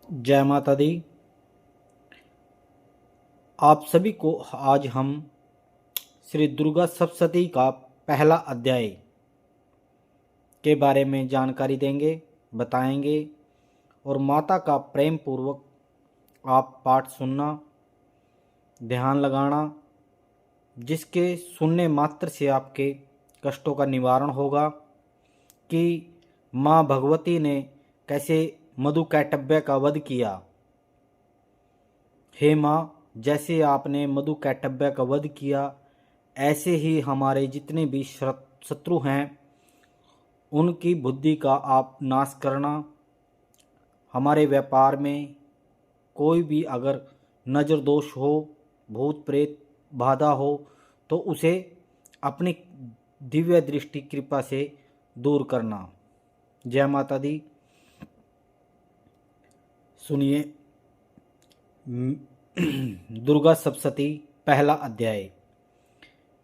जय माता दी। आप सभी को आज हम श्री दुर्गा सप्तशती का पहला अध्याय के बारे में जानकारी देंगे, बताएंगे और माता का प्रेम पूर्वक आप पाठ सुनना, ध्यान लगाना, जिसके सुनने मात्र से आपके कष्टों का निवारण होगा कि माँ भगवती ने कैसे मधुकैटभ का वध किया। हे माँ, जैसे आपने मधुकैटभ का वध किया, ऐसे ही हमारे जितने भी शत्रु हैं उनकी बुद्धि का आप नाश करना। हमारे व्यापार में कोई भी अगर नज़र दोष हो, भूत प्रेत बाधा हो, तो उसे अपनी दिव्य दृष्टि कृपा से दूर करना। जय माता दी। सुनिए दुर्गा सप्तशती पहला अध्याय।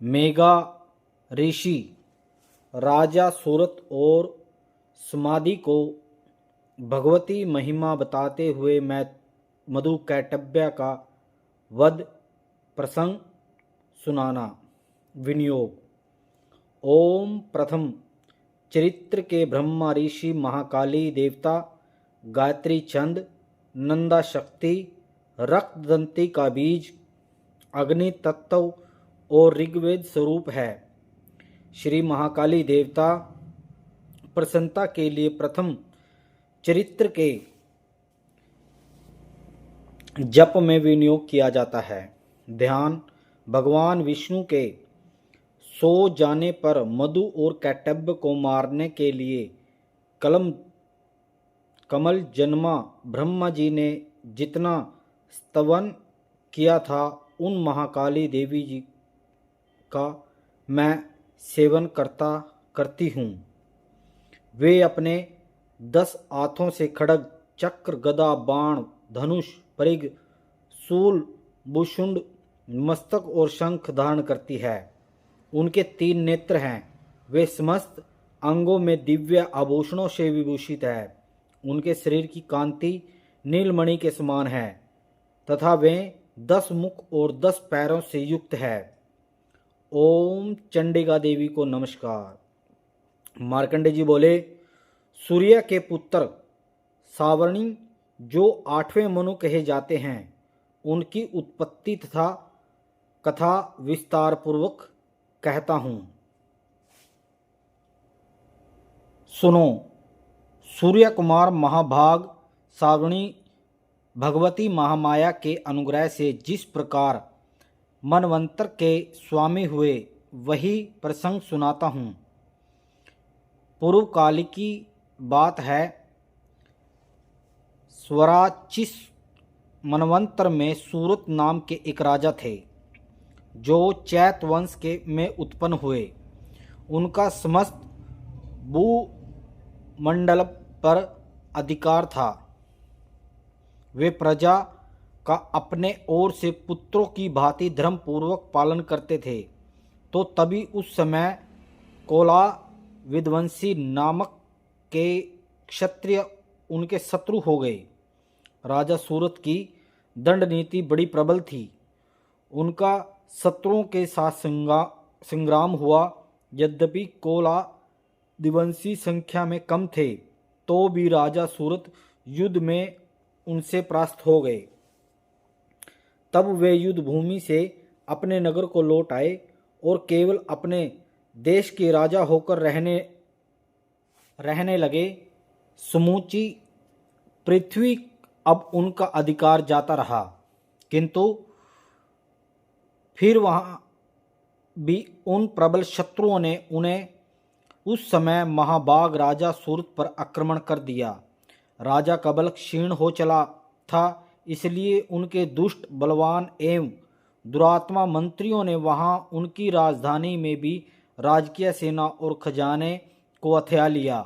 मेघा ऋषि राजा सूरत और समाधि को भगवती महिमा बताते हुए मैं मधुकैटभ का वध प्रसंग सुनाना। विनियोग। ओम। प्रथम चरित्र के ब्रह्मा ऋषि महाकाली देवता गायत्री चंद नंदा शक्ति रक्तदंती का बीज अग्नि तत्व और ऋग्वेद स्वरूप है। श्री महाकाली देवता प्रसन्नता के लिए प्रथम चरित्र के जप में विनियोग किया जाता है। ध्यान। भगवान विष्णु के सो जाने पर मधु और कैटभ को मारने के लिए कमल जन्मा ब्रह्मा जी ने जितना स्तवन किया था, उन महाकाली देवी जी का मैं सेवन करती हूँ। वे अपने 10 हाथों से खड्ग चक्र गदा बाण धनुष परिघ शूल भूषुंड मस्तक और शंख धारण करती है। उनके 3 नेत्र हैं। वे समस्त अंगों में दिव्य आभूषणों से विभूषित है। उनके शरीर की कांति नीलमणि के समान है तथा वे 10 मुख और 10 पैरों से युक्त है। ओम। चंडिका देवी को नमस्कार। मार्कंडे जी बोले, सूर्य के पुत्र सावर्णी जो 8वें मनु कहे जाते हैं, उनकी उत्पत्ति तथा कथा विस्तार पूर्वक कहता हूँ, सुनो। सूर्य कुमार महाभाग सावर्णी भगवती महामाया के अनुग्रह से जिस प्रकार मनवंतर के स्वामी हुए, वही प्रसंग सुनाता हूँ। पूर्व काल की बात है। स्वराचिस मनवंतर में सूरत नाम के एक राजा थे जो चैत वंश के में उत्पन्न हुए। उनका समस्त भूमंडल पर अधिकार था। वे प्रजा का अपने ओर से पुत्रों की भांति धर्म पूर्वक पालन करते थे। तो तभी उस समय कोला विध्वंसी नामक के क्षत्रिय उनके शत्रु हो गए। राजा सूरत की दंड नीति बड़ी प्रबल थी। उनका शत्रुओं के साथ संग्राम हुआ। यद्यपि कोला दिवंशी संख्या में कम थे, तो भी राजा सूरत युद्ध में उनसे परास्त हो गए। तब वे युद्ध भूमि से अपने नगर को लौट आए और केवल अपने देश के राजा होकर रहने लगे। समूची पृथ्वी अब उनका अधिकार जाता रहा, किंतु फिर वहाँ भी उन प्रबल शत्रुओं ने उन्हें उस समय महाबाग राजा सूरत पर आक्रमण कर दिया। राजा का बल क्षीण हो चला था, इसलिए उनके दुष्ट बलवान एवं दुरात्मा मंत्रियों ने वहां उनकी राजधानी में भी राजकीय सेना और खजाने को हथिया लिया।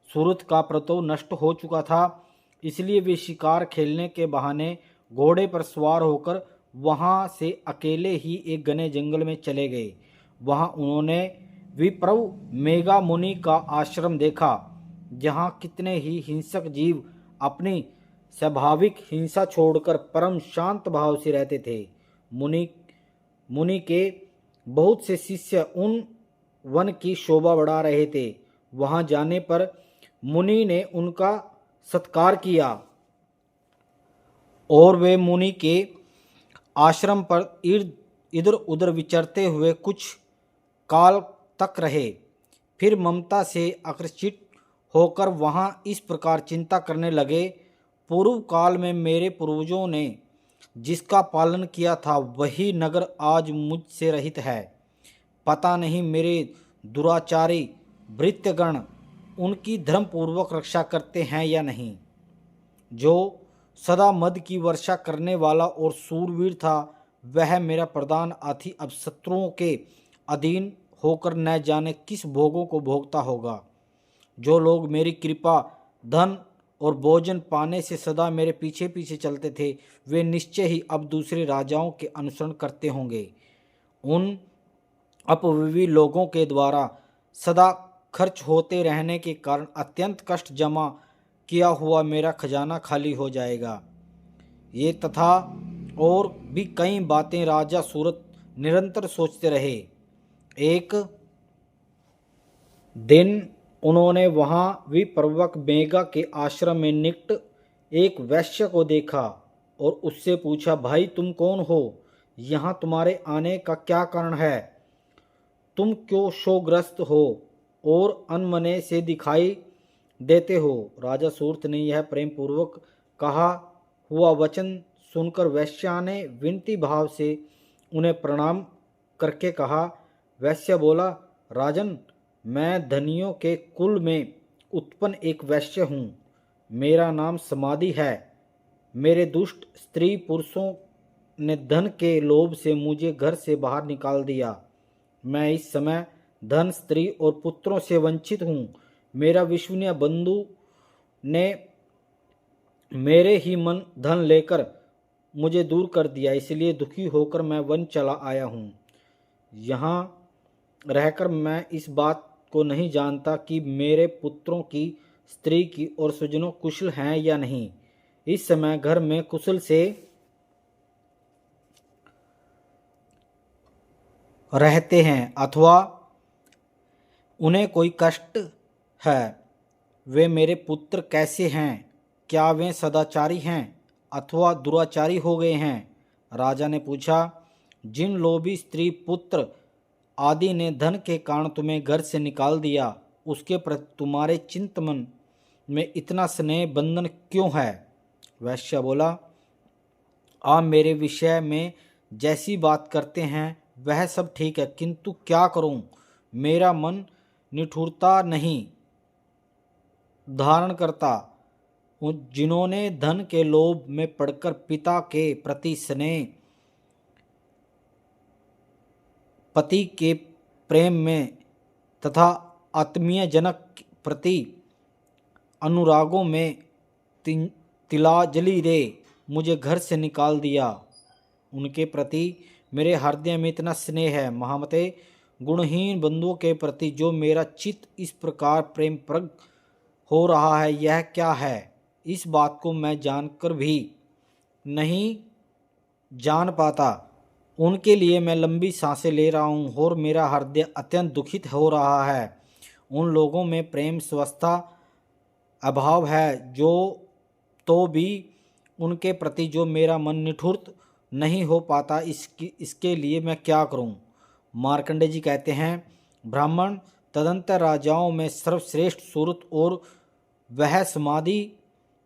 सूरत का प्रताप नष्ट हो चुका था, इसलिए वे शिकार खेलने के बहाने घोड़े पर सवार होकर वहां से अकेले ही एक घने जंगल में चले गए। वहां उन्होंने विप्रव मेघा मुनि का आश्रम देखा, जहाँ कितने ही हिंसक जीव अपनी स्वाभाविक हिंसा छोड़कर परम शांत भाव से रहते थे। मुनि मुनि के बहुत से शिष्य उन वन की शोभा बढ़ा रहे थे। वहां जाने पर मुनि ने उनका सत्कार किया और वे मुनि के आश्रम पर इधर उधर विचरते हुए कुछ काल तक रहे। फिर ममता से आकर्षित होकर वहां इस प्रकार चिंता करने लगे, पूर्व काल में मेरे पूर्वजों ने जिसका पालन किया था वही नगर आज मुझसे रहित है। पता नहीं मेरे दुराचारी भृत्यगण उनकी धर्मपूर्वक रक्षा करते हैं या नहीं। जो सदा मद की वर्षा करने वाला और सूरवीर था वह मेरा प्रधान हाथी अब शत्रुओं के अधीन होकर न जाने किस भोगों को भोगता होगा। जो लोग मेरी कृपा, धन और भोजन पाने से सदा मेरे पीछे पीछे चलते थे वे निश्चय ही अब दूसरे राजाओं के अनुसरण करते होंगे। उन अपविवी लोगों के द्वारा सदा खर्च होते रहने के कारण अत्यंत कष्ट जमा किया हुआ मेरा खजाना खाली हो जाएगा। ये तथा और भी कई बातें राजा सूरत निरंतर सोचते रहे। एक दिन उन्होंने वहां विप्रवक मेघा के आश्रम में निकट एक वैश्य को देखा और उससे पूछा, भाई तुम कौन हो? यहाँ तुम्हारे आने का क्या कारण है? तुम क्यों शोकग्रस्त हो और अनमने से दिखाई देते हो? राजा सूरत ने यह प्रेम पूर्वक कहा हुआ वचन सुनकर वैश्या ने विनती भाव से उन्हें प्रणाम करके कहा। वैश्य बोला, राजन, मैं धनियों के कुल में उत्पन्न एक वैश्य हूँ। मेरा नाम समाधि है। मेरे दुष्ट स्त्री पुरुषों ने धन के लोभ से मुझे घर से बाहर निकाल दिया। मैं इस समय धन, स्त्री और पुत्रों से वंचित हूँ। मेरा विश्वनीय बंधु ने मेरे ही मन धन लेकर मुझे दूर कर दिया, इसलिए दुखी होकर मैं वन चला आया हूँ। यहाँ रहकर मैं इस बात को नहीं जानता कि मेरे पुत्रों की, स्त्री की और स्वजनों कुशल हैं या नहीं। इस समय घर में कुशल से रहते हैं अथवा उन्हें कोई कष्ट है। वे मेरे पुत्र कैसे हैं? क्या वे सदाचारी हैं अथवा दुराचारी हो गए हैं? राजा ने पूछा। जिन लोभी स्त्री, पुत्र आदि ने धन के कारण तुम्हें घर से निकाल दिया उसके प्रति तुम्हारे चिंतन में इतना स्नेह बंधन क्यों है? वैश्य बोला, आप मेरे विषय में जैसी बात करते हैं वह सब ठीक है, किंतु क्या करूं? मेरा मन निठुरता नहीं धारण करता। जिन्होंने धन के लोभ में पड़कर पिता के प्रति स्नेह, पति के प्रेम में तथा आत्मीय जनक प्रति अनुरागों में तिलांजलि दे मुझे घर से निकाल दिया, उनके प्रति मेरे हृदय में इतना स्नेह है। महामते, गुणहीन बंधुओं के प्रति जो मेरा चित्त इस प्रकार प्रेम प्रग हो रहा है यह क्या है? इस बात को मैं जानकर भी नहीं जान पाता। उनके लिए मैं लंबी सांसें ले रहा हूँ और मेरा हृदय अत्यंत दुखित हो रहा है। उन लोगों में प्रेम स्वस्था अभाव है जो तो भी उनके प्रति जो मेरा मन निठुर नहीं हो पाता, इसके लिए मैं क्या करूं? मार्कंडेय जी कहते हैं, ब्राह्मण तदंतर राजाओं में सर्वश्रेष्ठ सूरत और वह समाधि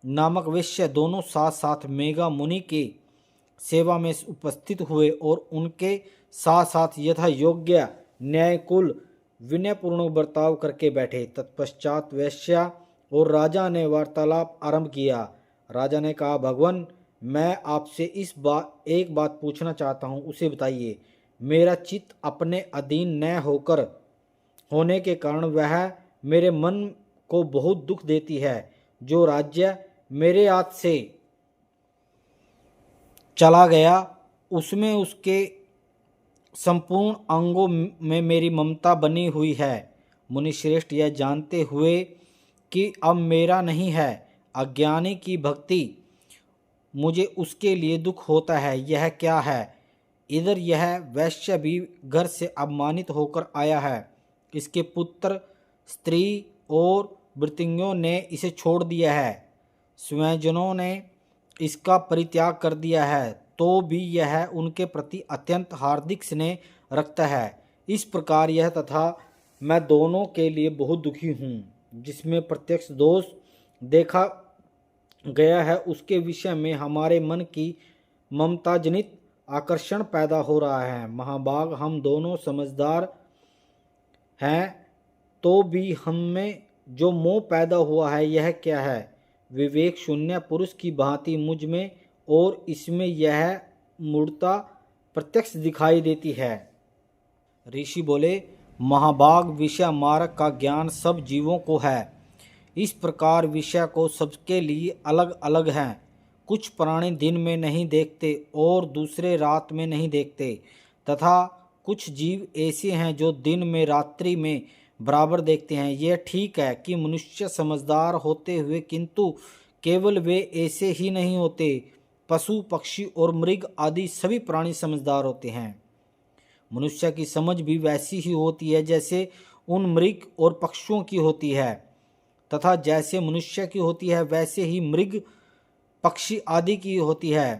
नामक वैश्य दोनों साथ साथ मेघा मुनि के सेवा में उपस्थित हुए और उनके साथ साथ यथा योग्य न्यायकुल विनयपूर्ण बर्ताव करके बैठे। तत्पश्चात वैश्या और राजा ने वार्तालाप आरंभ किया। राजा ने कहा, भगवान, मैं आपसे एक बात पूछना चाहता हूँ, उसे बताइए। मेरा चित्त अपने अधीन न होने के कारण वह मेरे मन को बहुत दुख देती है। जो राज्य मेरे हाथ से चला गया उसमें उसके संपूर्ण अंगों में मेरी ममता बनी हुई है। मुनिश्रेष्ठ, यह जानते हुए कि अब मेरा नहीं है, अज्ञानी की भक्ति मुझे उसके लिए दुख होता है। यह क्या है? इधर यह वैश्य भी घर से अपमानित होकर आया है। इसके पुत्र, स्त्री और भृत्यों ने इसे छोड़ दिया है। स्वजनों ने इसका परित्याग कर दिया है, तो भी यह उनके प्रति अत्यंत हार्दिक स्नेह रखता है। इस प्रकार यह तथा मैं दोनों के लिए बहुत दुखी हूँ। जिसमें प्रत्यक्ष दोष देखा गया है, उसके विषय में हमारे मन की ममता जनित आकर्षण पैदा हो रहा है। महाभाग, हम दोनों समझदार हैं, तो भी हम में जो मोह पैदा हुआ है यह क्या है? विवेक शून्य पुरुष की भांति मुझ में और इसमें यह मूर्ता प्रत्यक्ष दिखाई देती है। ऋषि बोले, महाभाग, विषय मार्ग का ज्ञान सब जीवों को है। इस प्रकार विषय को सबके लिए अलग अलग हैं। कुछ प्राणी दिन में नहीं देखते और दूसरे रात में नहीं देखते, तथा कुछ जीव ऐसे हैं जो दिन में रात्रि में बराबर देखते हैं। यह ठीक है कि मनुष्य समझदार होते हुए, किंतु केवल वे ऐसे ही नहीं होते। पशु, पक्षी और मृग आदि सभी प्राणी समझदार होते हैं। मनुष्य की समझ भी वैसी ही होती है जैसे उन मृग और पक्षियों की होती है, तथा जैसे मनुष्य की होती है वैसे ही मृग, पक्षी आदि की होती है।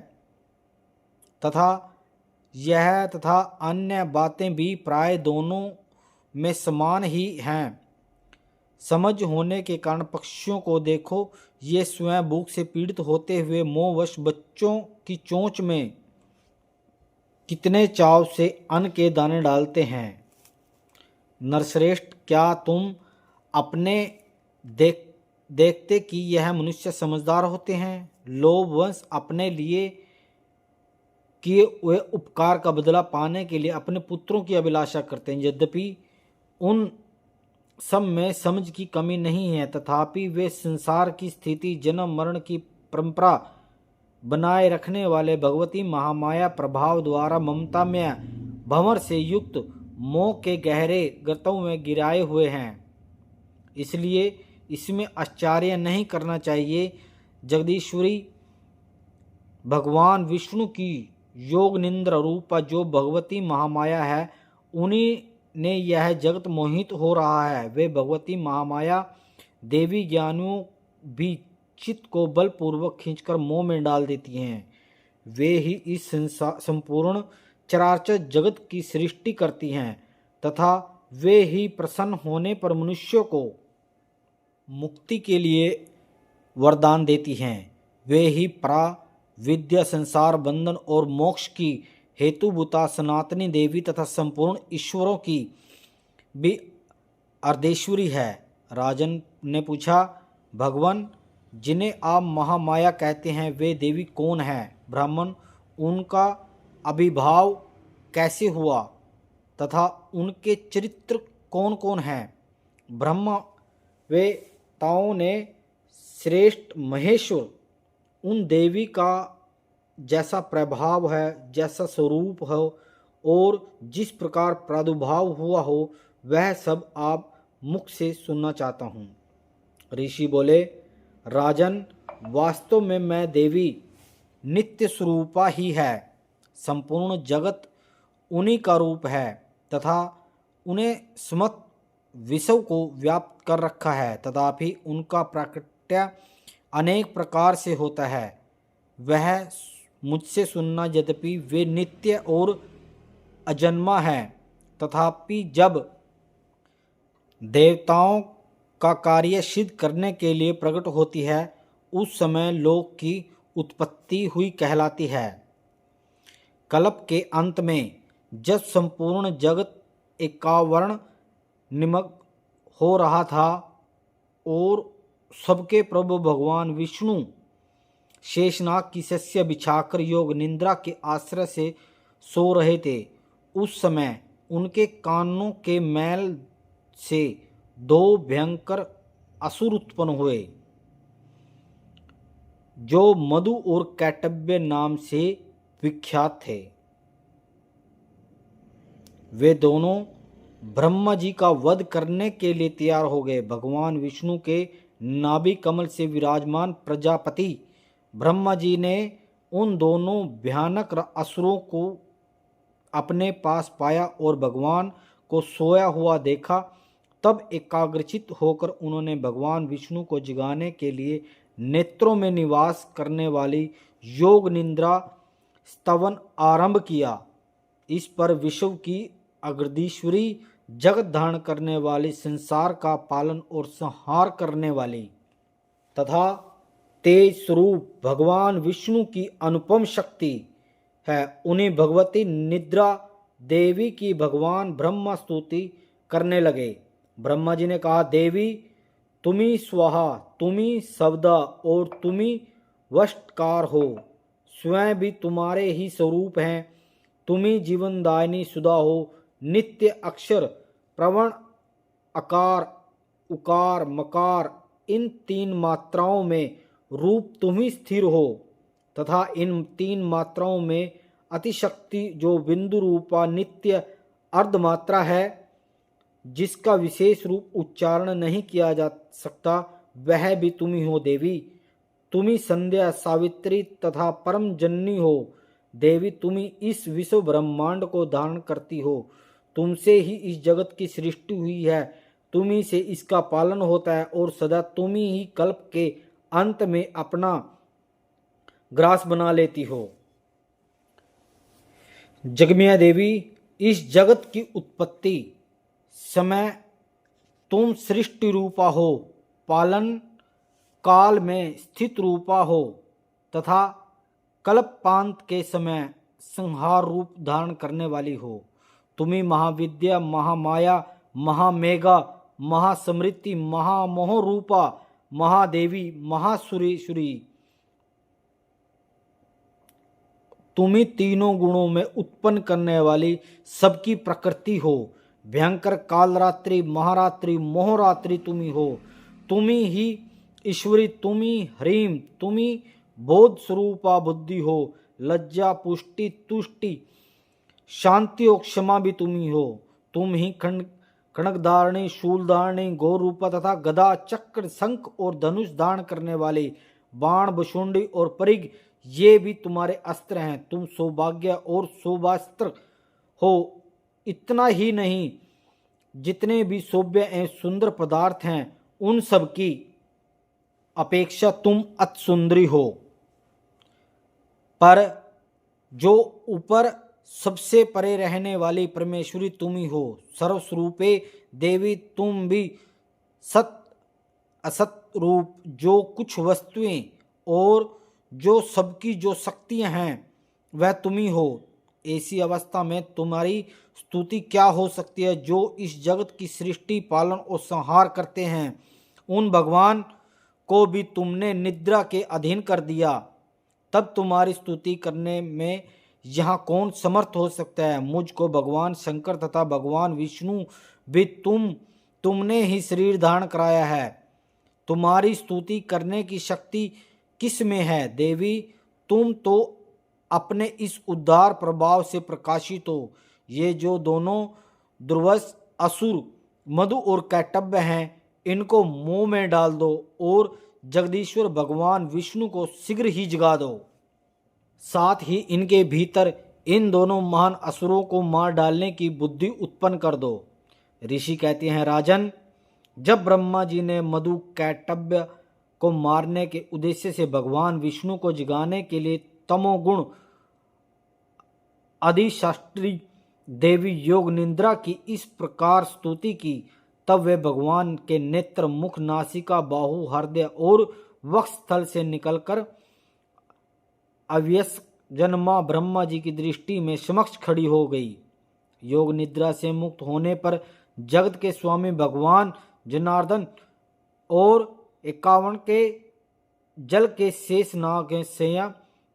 तथा अन्य बातें भी प्राय दोनों में समान ही हैं। समझ होने के कारण पक्षियों को देखो, ये स्वयं भूख से पीड़ित होते हुए मोहवश बच्चों की चोंच में कितने चाव से अन्न के दाने डालते हैं। नरश्रेष्ठ, क्या तुम अपने देखते कि यह मनुष्य समझदार होते हैं? लोभवश अपने लिए किए हुए उपकार का बदला पाने के लिए अपने पुत्रों की अभिलाषा करते हैं। यद्यपि उन सब में समझ की कमी नहीं है, तथापि वे संसार की स्थिति, जन्म मरण की परंपरा बनाए रखने वाले भगवती महामाया प्रभाव द्वारा ममता में भंवर से युक्त मोह के गहरे गर्तों में गिराए हुए हैं। इसलिए इसमें आश्चर्य नहीं करना चाहिए। जगदीश्वरी भगवान विष्णु की योग निंद्र रूपा जो भगवती महामाया है, उन्हीं ने यह जगत मोहित हो रहा है। वे भगवती महामाया देवी ज्ञानियों भी चित्त को बलपूर्वक खींचकर मोह में डाल देती हैं। वे ही इस संपूर्ण चराचर जगत की सृष्टि करती हैं, तथा वे ही प्रसन्न होने पर मनुष्यों को मुक्ति के लिए वरदान देती हैं। वे ही परा विद्या, संसार बंधन और मोक्ष की हेतुभूता सनातनी देवी तथा संपूर्ण ईश्वरों की भी अर्धेश्वरी है। राजन ने पूछा, भगवान, जिन्हें आप महामाया कहते हैं, वे देवी कौन है? ब्राह्मण, उनका अभिभाव कैसे हुआ तथा उनके चरित्र कौन कौन हैं? ब्रह्मा वे ताओं ने श्रेष्ठ महेश्वर उन देवी का जैसा प्रभाव है, जैसा स्वरूप हो और जिस प्रकार प्रादुर्भाव हुआ हो, वह सब आप मुख से सुनना चाहता हूँ। ऋषि बोले, राजन, वास्तव में मैं देवी नित्य स्वरूपा ही है। संपूर्ण जगत उन्हीं का रूप है तथा उन्हें समस्त विश्व को व्याप्त कर रखा है, तथापि उनका प्राकट्य अनेक प्रकार से होता है। वह मुझसे सुनना, यद्यपि वे नित्य और अजन्मा हैं, तथापि जब देवताओं का कार्य सिद्ध करने के लिए प्रकट होती है, उस समय लोक की उत्पत्ति हुई कहलाती है। कल्प के अंत में जब संपूर्ण जगत एकावरण निमग्न हो रहा था और सबके प्रभु भगवान विष्णु शेषनाग की शस्य बिछाकर योग निद्रा के आश्रय से सो रहे थे, उस समय उनके कानों के मैल से दो भयंकर असुर उत्पन्न हुए, जो मधु और कैटव्य नाम से विख्यात थे। वे दोनों ब्रह्मा जी का वध करने के लिए तैयार हो गए। भगवान विष्णु के नाभि कमल से विराजमान प्रजापति ब्रह्मा जी ने उन दोनों भयानक असुरों को अपने पास पाया और भगवान को सोया हुआ देखा। तब एकाग्रचित होकर उन्होंने भगवान विष्णु को जगाने के लिए नेत्रों में निवास करने वाली योग निद्रा स्तवन आरंभ किया। इस पर विश्व की अग्रदीश्वरी, जगत धारण करने वाली, संसार का पालन और संहार करने वाली तथा तेज स्वरूप भगवान विष्णु की अनुपम शक्ति है, उन्हें भगवती निद्रा देवी की भगवान ब्रह्मा स्तुति करने लगे। ब्रह्मा जी ने कहा, देवी तुम्ही स्वाहा, तुम्ही सवदा और तुम्ही वष्टकार हो, स्वयं भी तुम्हारे ही स्वरूप हैं। तुम्ही जीवनदायिनी सुधा हो, नित्य अक्षर प्रवण अकार उकार मकार इन तीन मात्राओं में रूप तुम्ही स्थिर हो तथा इन तीन मात्राओं में अतिशक्ति जो बिंदु रूपा नित्य अर्धमात्रा है, जिसका विशेष रूप उच्चारण नहीं किया जा सकता, वह भी तुम्ही हो देवी। तुम्ही संध्या, सावित्री तथा परम जननी हो। देवी तुम्ही इस विश्व ब्रह्मांड को धारण करती हो, तुमसे ही इस जगत की सृष्टि हुई है, तुम्ही से इसका पालन होता है और सदा तुम्ही ही कल्प के अंत में अपना ग्रास बना लेती हो। जगमिया देवी, इस जगत की उत्पत्ति समय तुम सृष्टि रूपा हो, पालन काल में स्थित रूपा हो तथा कल्पांत के समय संहार रूप धारण करने वाली हो। तुम्ही महाविद्या, महामाया, महामेघा, महासमृद्धि, महामोह रूपा, महादेवी, महासुरेश्वरी, तुम्ही तीनों गुणों में उत्पन्न करने वाली सबकी प्रकृति हो। भयंकर कालरात्रि, महारात्रि, मोहरात्रि तुम्ही हो। तुम्ही ही ईश्वरी, तुम्ही ह्रीम, तुम्ही बोध स्वरूपा बुद्धि हो। लज्जा, पुष्टि, तुष्टि, शांति और क्षमा भी तुम्ही हो। तुम ही खड्गधारणी, शूलधारणी, गौ रूपा तथा गदा, चक्र, शंख और धनुष धारण करने वाले, बाण, बशुंडी और परिग, ये भी तुम्हारे अस्त्र हैं। तुम सौभाग्य और शोभास्त्र हो। इतना ही नहीं, जितने भी शोभ्य एवं सुंदर पदार्थ हैं, उन सब की अपेक्षा तुम अति सुंदरी हो। पर जो ऊपर सबसे परे रहने वाली परमेश्वरी तुम ही हो। सर्वस्वरूपे देवी, तुम भी सत असत रूप जो कुछ वस्तुएं और जो सबकी जो शक्तियां हैं, वह तुम ही हो। ऐसी अवस्था में तुम्हारी स्तुति क्या हो सकती है, जो इस जगत की सृष्टि, पालन और संहार करते हैं। उन भगवान को भी तुमने निद्रा के अधीन कर दिया, तब तुम्हारी स्तुति करने में यहाँ कौन समर्थ हो सकता है। मुझको भगवान शंकर तथा भगवान विष्णु भी तुमने ही शरीर धारण कराया है। तुम्हारी स्तुति करने की शक्ति किस में है देवी? तुम तो अपने इस उद्धार प्रभाव से प्रकाशित हो। ये जो दोनों दुर्वस असुर मधु और कैटव्य हैं, इनको मुंह में डाल दो और जगदीश्वर भगवान विष्णु को शीघ्र ही जगा दो। साथ ही इनके भीतर इन दोनों महान असुरों को मार डालने की बुद्धि उत्पन्न कर दो। ऋषि कहते हैं, राजन, जब ब्रह्मा जी ने मधु कैटव्य को मारने के उद्देश्य से भगवान विष्णु को जगाने के लिए तमोगुण अधिशास्त्री देवी योग निद्रा की इस प्रकार स्तुति की, तब वे भगवान के नेत्र, मुख, नासिका, बाहु, हृदय और वक्षस्थल से निकलकर अव्यस जन्मा ब्रह्मा जी की दृष्टि में समक्ष खड़ी हो गई। योग निद्रा से मुक्त होने पर जगत के स्वामी भगवान जनार्दन और 51 के जल के शेष नाग से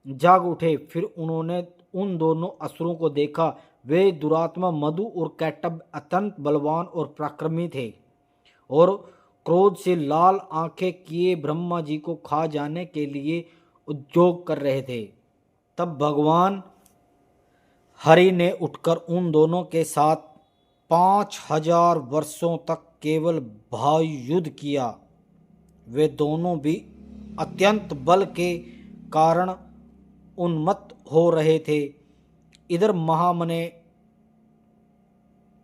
जाग उठे। फिर उन्होंने उन दोनों असुरों को देखा। वे दुरात्मा मधु और कैटव्य अत्यंत बलवान और पराक्रमी थे और क्रोध से लाल आंखें किए ब्रह्मा जी को खा जाने के लिए उद्योग कर रहे थे। तब भगवान हरि ने उठकर उन दोनों के साथ 5000 वर्षों तक केवल भाव युद्ध किया। वे दोनों भी अत्यंत बल के कारण उन्मत्त हो रहे थे। इधर महामने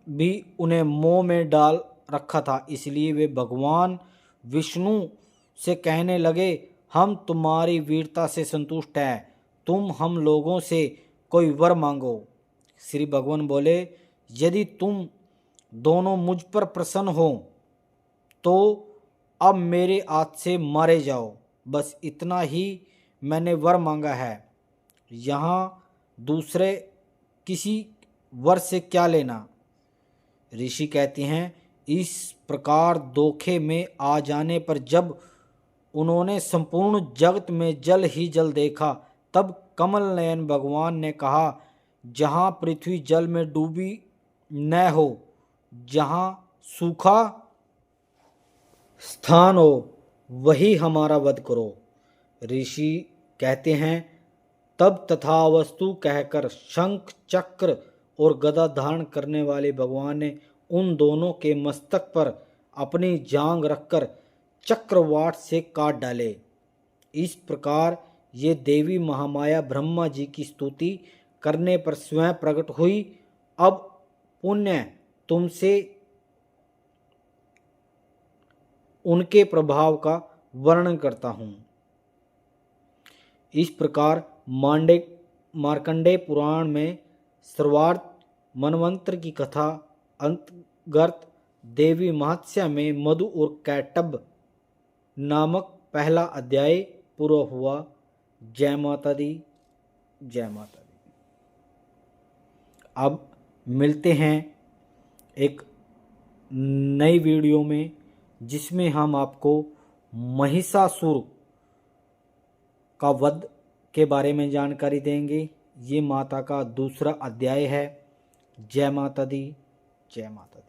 भी उन्हें मोह में डाल रखा था, इसलिए वे भगवान विष्णु से कहने लगे, हम तुम्हारी वीरता से संतुष्ट हैं, तुम हम लोगों से कोई वर मांगो। श्री भगवान बोले, यदि तुम दोनों मुझ पर प्रसन्न हो तो अब मेरे हाथ से मारे जाओ, बस इतना ही मैंने वर मांगा है, यहाँ दूसरे किसी वर से क्या लेना। ऋषि कहते हैं, इस प्रकार धोखे में आ जाने पर जब उन्होंने संपूर्ण जगत में जल ही जल देखा, तब कमल नयन भगवान ने कहा, जहाँ पृथ्वी जल में डूबी न हो, जहाँ सूखा स्थान हो, वही हमारा वध करो। ऋषि कहते हैं, तब तथावस्तु कहकर शंख चक्र और गदा धारण करने वाले भगवान ने उन दोनों के मस्तक पर अपनी जांग रखकर चक्रवाट से काट डाले। इस प्रकार ये देवी महामाया ब्रह्मा जी की स्तुति करने पर स्वयं प्रकट हुई। अब पुण्य तुमसे उनके प्रभाव का वर्णन करता हूँ। इस प्रकार मार्कंडेय पुराण में सर्वार्थ मनवंतर की कथा अंतर्गत देवी महत्स्य में मधु और कैटब नामक पहला अध्याय पूरा हुआ। जय माता दी, जय माता दी। अब मिलते हैं एक नई वीडियो में, जिसमें हम आपको महिषासुर का वध के बारे में जानकारी देंगे। ये माता का दूसरा अध्याय है। जय माता दी, जय माता दी।